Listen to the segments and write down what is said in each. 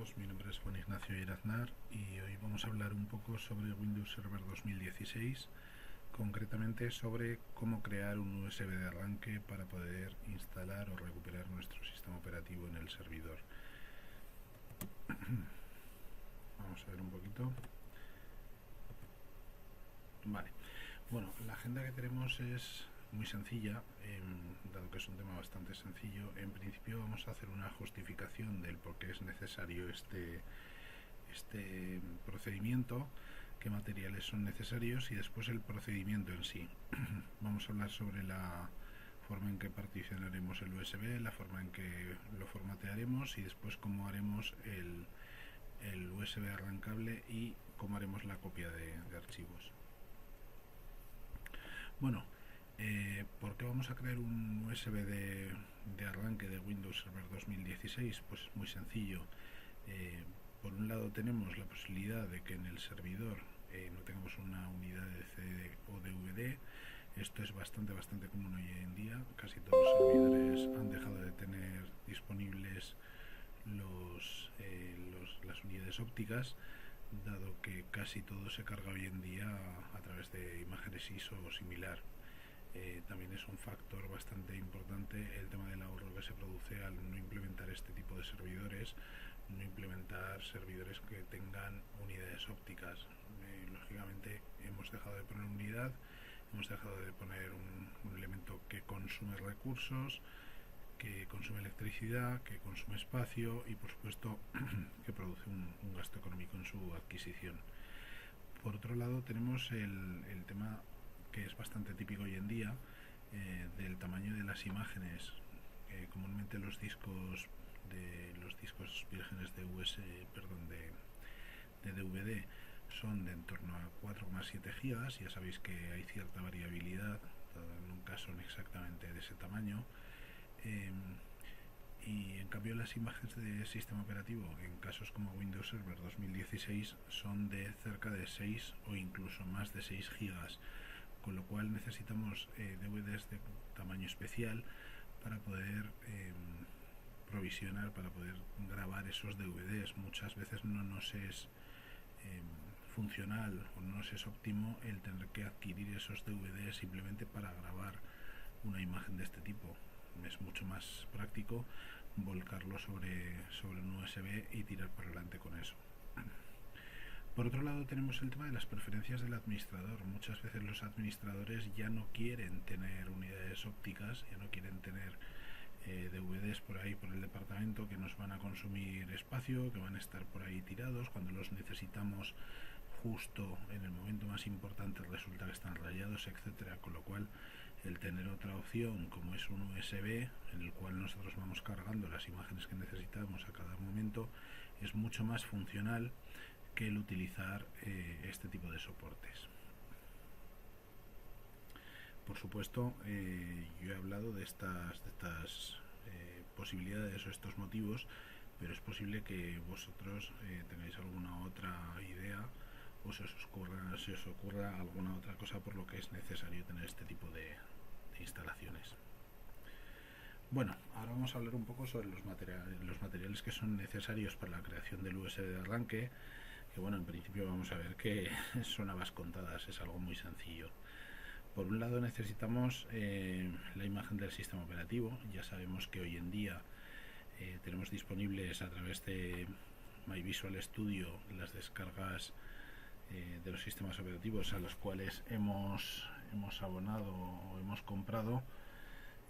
todos, mi nombre es Juan Ignacio Iraznar y hoy vamos a hablar un poco sobre Windows Server 2016, concretamente sobre cómo crear un USB de arranque para poder instalar o recuperar nuestro sistema operativo en el servidor. Vamos a ver un poquito. Vale, bueno, la agenda que tenemos es muy sencilla, dado que es un tema bastante sencillo. En principio vamos a hacer una justificación del por qué es necesario este procedimiento, qué materiales son necesarios y después el procedimiento en sí. Vamos a hablar sobre la forma en que particionaremos el USB, la forma en que lo formatearemos y después cómo haremos el USB arrancable y cómo haremos la copia de archivos. Bueno, ¿por qué vamos a crear un USB de arranque de Windows Server 2016? Pues es muy sencillo. Por un lado tenemos la posibilidad de que en el servidor no tengamos una unidad de CD o DVD. Esto es bastante común hoy en día. Casi todos los servidores han dejado de tener disponibles las unidades ópticas, dado que casi todo se carga hoy en día a través de imágenes ISO o similar. También es un factor bastante importante el tema del ahorro que se produce al no implementar este tipo de servidores, no implementar servidores que tengan unidades ópticas. Lógicamente hemos dejado de poner unidad, hemos dejado de poner un elemento que consume recursos, que consume electricidad, que consume espacio y por supuesto que produce un gasto económico en su adquisición. Por otro lado tenemos el tema que es bastante típico hoy en día, del tamaño de las imágenes. Comúnmente los discos vírgenes de DVD son de en torno a 4,7 GB. Ya sabéis que hay cierta variabilidad, nunca son exactamente de ese tamaño. Y en cambio las imágenes de sistema operativo en casos como Windows Server 2016 son de cerca de 6 o incluso más de 6 GB, con lo cual necesitamos DVDs de tamaño especial para poder provisionar, para poder grabar esos DVDs. Muchas veces no nos es funcional o no nos es óptimo el tener que adquirir esos DVDs simplemente para grabar una imagen de este tipo. Es mucho más práctico volcarlo sobre un USB y tirar por delante con eso. Por otro lado tenemos el tema de las preferencias del administrador. Muchas veces los administradores ya no quieren tener unidades ópticas, ya no quieren tener DVDs por ahí por el departamento que nos van a consumir espacio, que van a estar por ahí tirados. Cuando los necesitamos justo en el momento más importante resulta que están rayados, etcétera. Con lo cual el tener otra opción como es un USB en el cual nosotros vamos cargando las imágenes que necesitamos a cada momento es mucho más funcional que el utilizar este tipo de soportes. Por supuesto, yo he hablado de estas posibilidades o estos motivos, pero es posible que vosotros tengáis alguna otra idea o se os ocurra alguna otra cosa por lo que es necesario tener este tipo de instalaciones. Bueno, ahora vamos a hablar un poco sobre los materiales que son necesarios para la creación del USB de arranque, que bueno, en principio vamos a ver que son habas contadas, es algo muy sencillo. Por un lado necesitamos la imagen del sistema operativo. Ya sabemos que hoy en día tenemos disponibles a través de My Visual Studio las descargas de los sistemas operativos a los cuales hemos abonado o hemos comprado,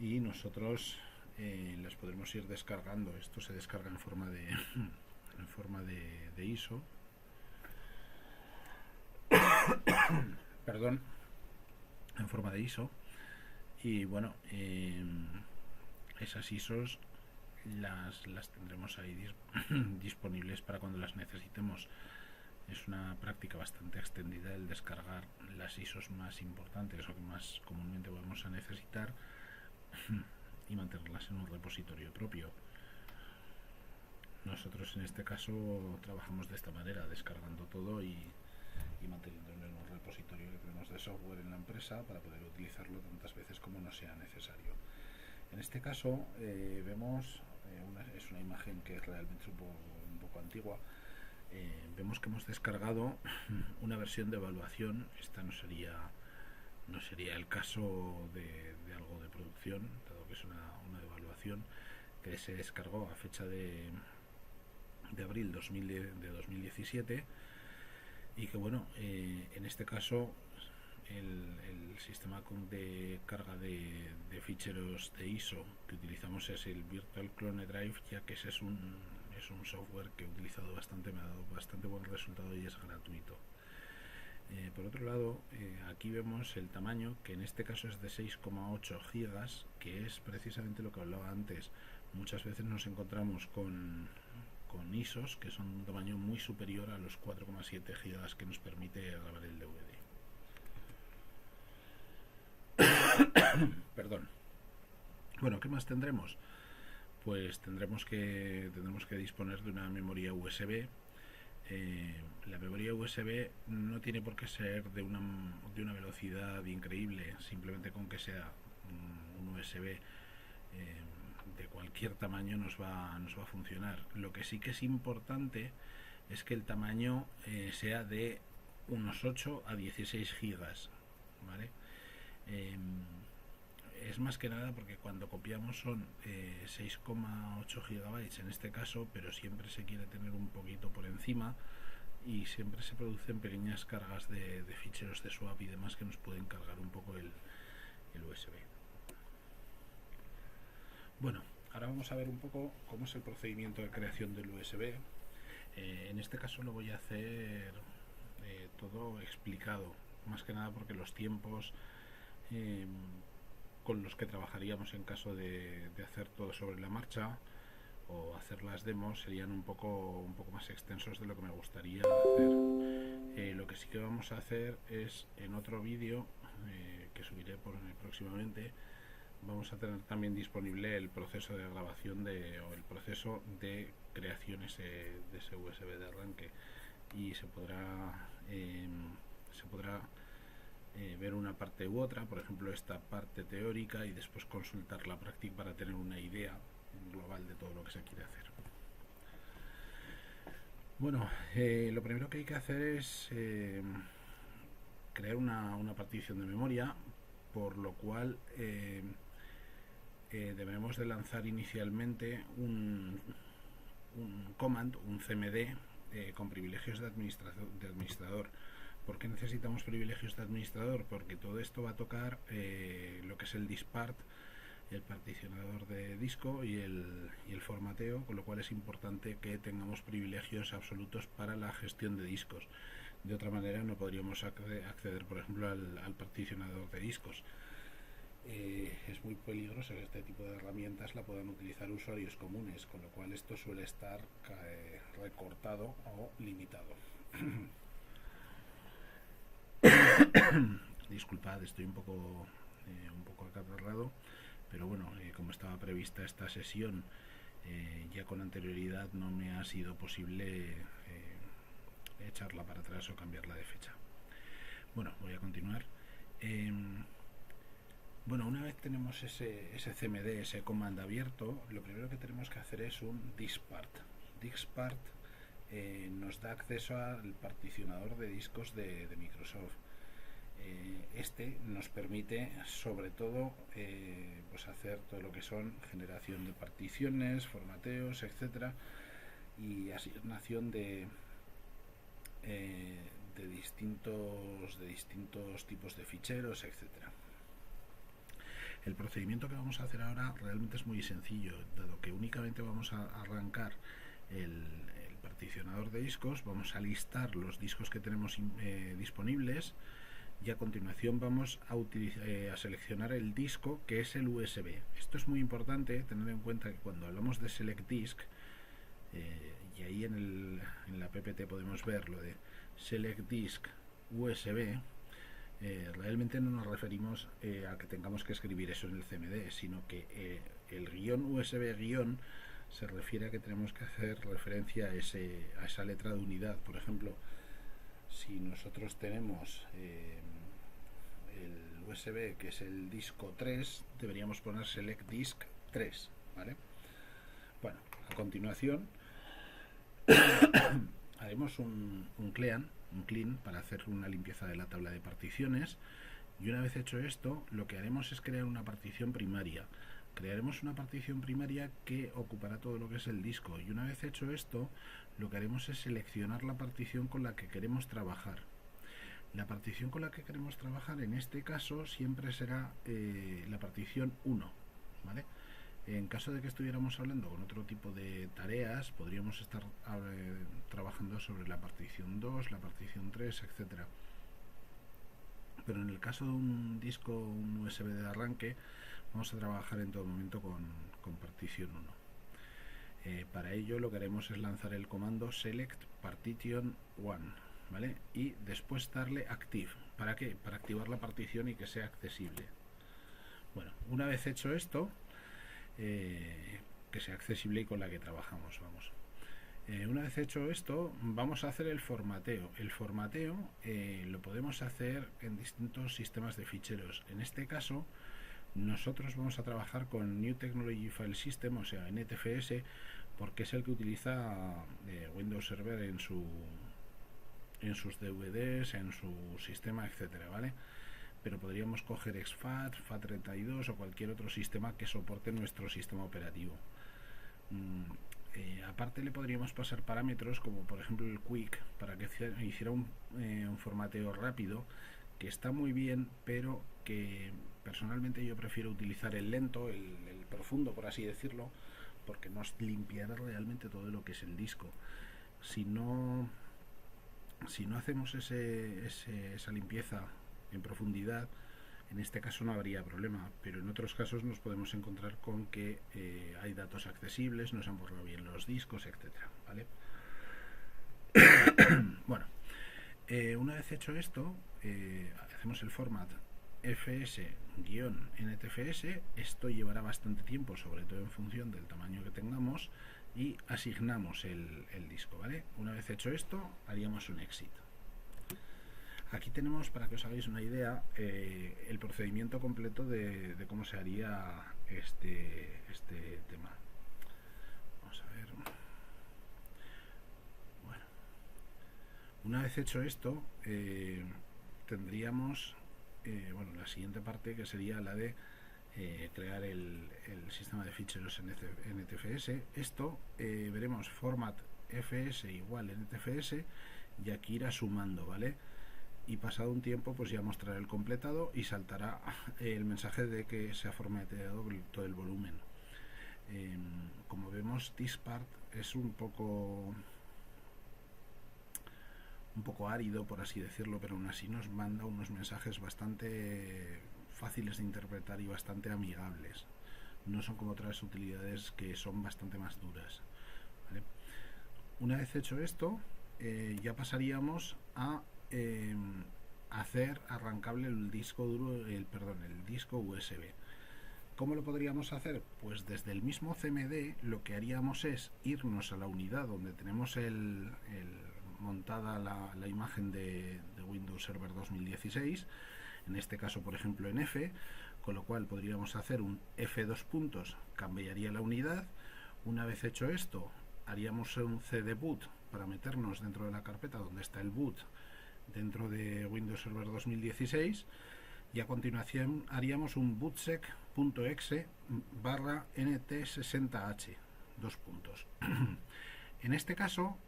y nosotros las podremos ir descargando. Esto se descarga en forma de ISO. Perdón, en forma de ISO. Y bueno, esas ISOs las tendremos ahí disponibles para cuando las necesitemos. Es una práctica bastante extendida el descargar las ISOs más importantes o que más comúnmente vamos a necesitar y mantenerlas en un repositorio propio. Nosotros en este caso trabajamos de esta manera, descargando todo y manteniéndolo en un repositorio que tenemos de software en la empresa para poder utilizarlo tantas veces como nos sea necesario. En este caso vemos es una imagen que es realmente un poco poco antigua, vemos que hemos descargado una versión de evaluación. Esta no sería el caso de algo de producción, dado que es una evaluación que se descargó a fecha de abril de 2017, y que bueno, en este caso el sistema de carga de ficheros de ISO que utilizamos es el Virtual Clone Drive, ya que ese es un software que he utilizado bastante, me ha dado bastante buen resultado y es gratuito. Por otro lado, aquí vemos el tamaño, que en este caso es de 6,8 gigas, que es precisamente lo que hablaba antes. Muchas veces nos encontramos con ISOs que son un tamaño muy superior a los 4,7 gigas que nos permite grabar el DVD. Perdón. Bueno, ¿qué más tendremos? Pues tendremos que disponer de una memoria USB. La memoria USB no tiene por qué ser de una velocidad increíble, simplemente con que sea un USB de cualquier tamaño nos va a funcionar. Lo que sí que es importante es que el tamaño sea de unos 8 a 16 gigas, ¿vale? Es más que nada porque cuando copiamos son 6,8 gigabytes en este caso, pero siempre se quiere tener un poquito por encima y siempre se producen pequeñas cargas de ficheros de swap y demás que nos pueden cargar un poco el USB. Bueno, ahora vamos a ver un poco cómo es el procedimiento de creación del USB. En este caso lo voy a hacer todo explicado, más que nada porque los tiempos con los que trabajaríamos en caso de hacer todo sobre la marcha o hacer las demos serían un poco más extensos de lo que me gustaría hacer. Lo que sí que vamos a hacer es, en otro vídeo que subiré próximamente, vamos a tener también disponible el proceso de grabación o el proceso de creación de ese USB de arranque, y se podrá ver una parte u otra, por ejemplo esta parte teórica, y después consultar la práctica para tener una idea global de todo lo que se quiere hacer. Bueno, lo primero que hay que hacer es crear una partición de memoria, por lo cual debemos de lanzar inicialmente un command, un cmd con privilegios de administrador. ¿Por qué necesitamos privilegios de administrador? Porque todo esto va a tocar lo que es el diskpart, el particionador de disco y el formateo, con lo cual es importante que tengamos privilegios absolutos para la gestión de discos. De otra manera no podríamos acceder, por ejemplo, al particionador de discos. Es muy peligroso que este tipo de herramientas la puedan utilizar usuarios comunes, con lo cual esto suele estar recortado o limitado. Disculpad, estoy un poco acatarrado, pero bueno, como estaba prevista esta sesión ya con anterioridad, no me ha sido posible echarla para atrás o cambiarla de fecha. Bueno, voy a continuar. Bueno, una vez tenemos ese cmd, ese command abierto, lo primero que tenemos que hacer es un diskpart. Diskpart nos da acceso al particionador de discos de Microsoft. Este nos permite sobre todo pues hacer todo lo que son generación de particiones, formateos, etcétera, y asignación de distintos tipos de ficheros, etcétera. El procedimiento que vamos a hacer ahora realmente es muy sencillo, dado que únicamente vamos a arrancar el particionador de discos, vamos a listar los discos que tenemos disponibles, y a continuación vamos a seleccionar el disco que es el USB. Esto es muy importante tener en cuenta que cuando hablamos de Select Disk, y ahí en la PPT podemos ver lo de Select Disk USB, realmente no nos referimos a que tengamos que escribir eso en el CMD, sino que el guión USB guión se refiere a que tenemos que hacer referencia a esa letra de unidad. Por ejemplo, si nosotros tenemos el USB que es el disco 3, deberíamos poner Select Disk 3, ¿vale? Bueno, a continuación Haremos un clean para hacer una limpieza de la tabla de particiones, y una vez hecho esto, lo que haremos es crear una partición primaria. Crearemos una partición primaria que ocupará todo lo que es el disco, y una vez hecho esto, lo que haremos es seleccionar la partición con la que queremos trabajar. La partición con la que queremos trabajar en este caso siempre será la partición 1, ¿vale? En caso de que estuviéramos hablando con otro tipo de tareas, podríamos estar trabajando sobre la partición 2, la partición 3, etcétera. Pero en el caso de un disco, un USB de arranque, vamos a trabajar en todo momento con partición 1. Para ello lo que haremos es lanzar el comando select partition 1, ¿vale? Y después darle active. ¿Para qué? Para activar la partición y que sea accesible. Bueno, una vez hecho esto, que sea accesible y con la que trabajamos, vamos. Una vez hecho esto, vamos a hacer el formateo. El formateo lo podemos hacer en distintos sistemas de ficheros. En este caso, nosotros vamos a trabajar con New Technology File System, o sea, NTFS, porque es el que utiliza Windows Server en sus DVDs, en su sistema, etcétera, ¿vale? Pero podríamos coger exFAT, FAT32 o cualquier otro sistema que soporte nuestro sistema operativo. Aparte le podríamos pasar parámetros como por ejemplo el Quick para que hiciera un formateo rápido, que está muy bien, pero que personalmente yo prefiero utilizar el lento, el profundo, por así decirlo, porque nos limpiará realmente todo lo que es el disco. Si no hacemos esa limpieza en profundidad, en este caso no habría problema, pero en otros casos nos podemos encontrar con que hay datos accesibles, no se han borrado bien los discos, etcétera, ¿vale? Bueno, una vez hecho esto, hacemos el format fs-ntfs. Esto llevará bastante tiempo, sobre todo en función del tamaño que tengamos, y asignamos el disco, ¿vale? Una vez hecho esto, haríamos un exit. Aquí tenemos, para que os hagáis una idea, el procedimiento completo de cómo se haría este tema. Vamos a ver. Bueno, una vez hecho esto, tendríamos la siguiente parte, que sería la de crear el sistema de ficheros en NTFS. Esto veremos format fs igual NTFS, y aquí irá sumando, ¿vale? Y pasado un tiempo pues ya mostrará el completado y saltará el mensaje de que se ha formateado todo el volumen. Como vemos, this part es un poco árido, por así decirlo, pero aún así nos manda unos mensajes bastante fáciles de interpretar y bastante amigables. No son como otras utilidades que son bastante más duras, ¿vale? Una vez hecho esto, ya pasaríamos a hacer arrancable el disco duro, el disco USB. ¿Cómo lo podríamos hacer? Pues desde el mismo CMD lo que haríamos es irnos a la unidad donde tenemos montada la imagen de Windows Server 2016, en este caso por ejemplo en F, con lo cual podríamos hacer un F2 puntos, cambiaría la unidad. Una vez hecho esto, haríamos un cd boot para meternos dentro de la carpeta donde está el boot dentro de Windows Server 2016, y a continuación haríamos un bootsec.exe /nt60h, 2 puntos. En este caso,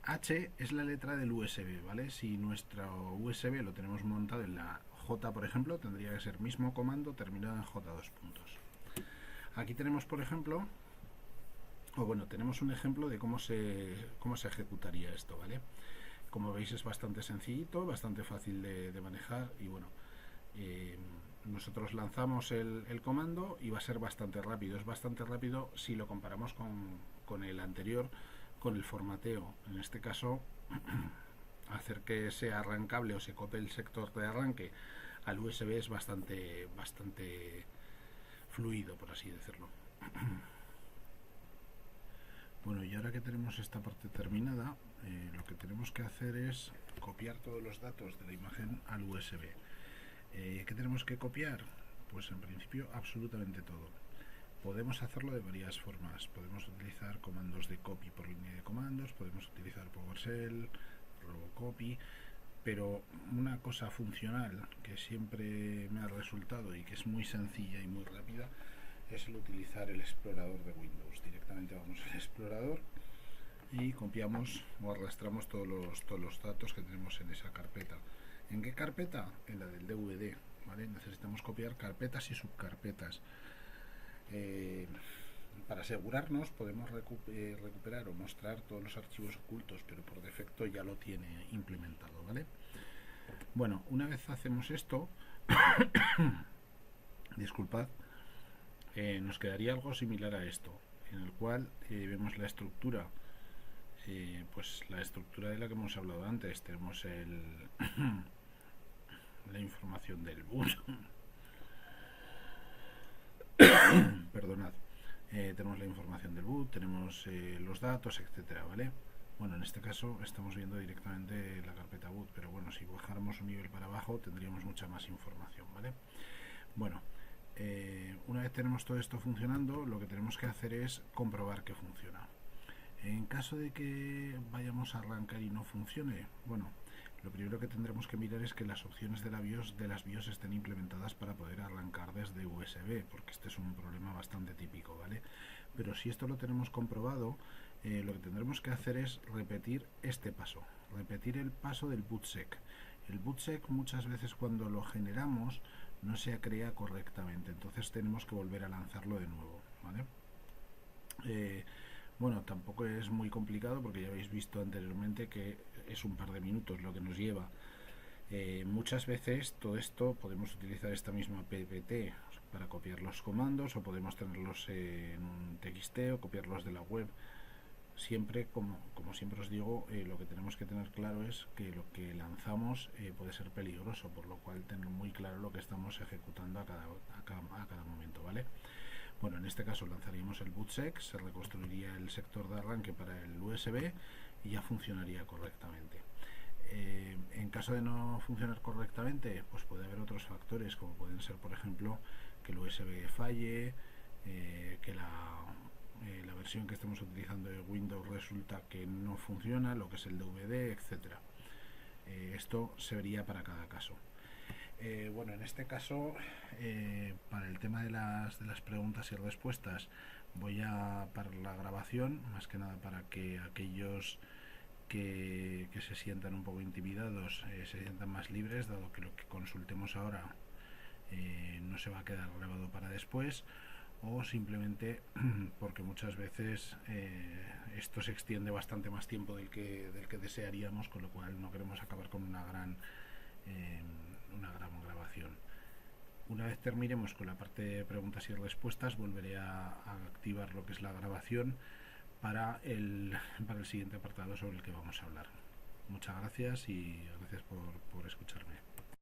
H es la letra del USB, ¿vale? Si nuestro USB lo tenemos montado en la J, por ejemplo, tendría que ser mismo comando terminado en J2 puntos. Aquí tenemos, por ejemplo, tenemos un ejemplo de cómo se ejecutaría esto, ¿vale? Como veis es bastante sencillito, bastante fácil de manejar, y bueno, nosotros lanzamos el comando y va a ser bastante rápido. Es bastante rápido si lo comparamos con el anterior, con el formateo. En este caso, hacer que sea arrancable o se copie el sector de arranque al USB es bastante fluido, por así decirlo. Bueno, y ahora que tenemos esta parte terminada, lo que tenemos que hacer es copiar todos los datos de la imagen al USB. ¿Qué tenemos que copiar? Pues en principio absolutamente todo. Podemos hacerlo de varias formas. Podemos utilizar comandos de copy por línea de comando, comandos, podemos utilizar PowerShell, Robocopy, pero una cosa funcional que siempre me ha resultado y que es muy sencilla y muy rápida es el utilizar el explorador de Windows. Directamente vamos al explorador y copiamos o arrastramos todos los datos que tenemos en esa carpeta. ¿En qué carpeta? En la del DVD, ¿vale? Necesitamos copiar carpetas y subcarpetas. Para asegurarnos podemos recuperar o mostrar todos los archivos ocultos, pero por defecto ya lo tiene implementado, ¿vale? Bueno, una vez hacemos esto, disculpad, nos quedaría algo similar a esto, en el cual vemos la estructura, pues la estructura de la que hemos hablado antes. Tenemos la información del boot, perdonad, tenemos la información del boot, tenemos los datos, etcétera, ¿vale? Bueno, en este caso estamos viendo directamente la carpeta boot, pero bueno, si bajáramos un nivel para abajo tendríamos mucha más información, ¿vale? Bueno, una vez tenemos todo esto funcionando, lo que tenemos que hacer es comprobar que funciona. En caso de que vayamos a arrancar y no funcione, bueno, lo primero que tendremos que mirar es que las opciones de las BIOS estén implementadas para poder arrancar desde USB, porque este es un problema bastante típico, ¿vale? Pero si esto lo tenemos comprobado, lo que tendremos que hacer es repetir este paso, repetir el paso del bootsec. El bootsec muchas veces cuando lo generamos no se crea correctamente, entonces tenemos que volver a lanzarlo de nuevo, ¿vale? Bueno, tampoco es muy complicado porque ya habéis visto anteriormente que es un par de minutos lo que nos lleva. Muchas veces todo esto podemos utilizar esta misma PPT para copiar los comandos, o podemos tenerlos en un TXT o copiarlos de la web. Siempre, como siempre os digo, lo que tenemos que tener claro es que lo que lanzamos puede ser peligroso, por lo cual tener muy claro lo que estamos ejecutando a cada momento, ¿vale? Bueno, en este caso lanzaríamos el bootsec, se reconstruiría el sector de arranque para el USB y ya funcionaría correctamente. En caso de no funcionar correctamente, pues puede haber otros factores, como pueden ser, por ejemplo, que el USB falle, que la versión que estemos utilizando de Windows resulta que no funciona, lo que es el DVD, etcétera. Esto se vería para cada caso. Bueno, en este caso, para el tema de las preguntas y respuestas, voy a parar la grabación, más que nada para que aquellos que se sientan un poco intimidados se sientan más libres, dado que lo que consultemos ahora no se va a quedar grabado para después, o simplemente porque muchas veces esto se extiende bastante más tiempo del que desearíamos, con lo cual no queremos acabar con una gran grabación. Una vez terminemos con la parte de preguntas y respuestas, volveré a activar lo que es la grabación para el siguiente apartado sobre el que vamos a hablar. Muchas gracias y gracias por escucharme.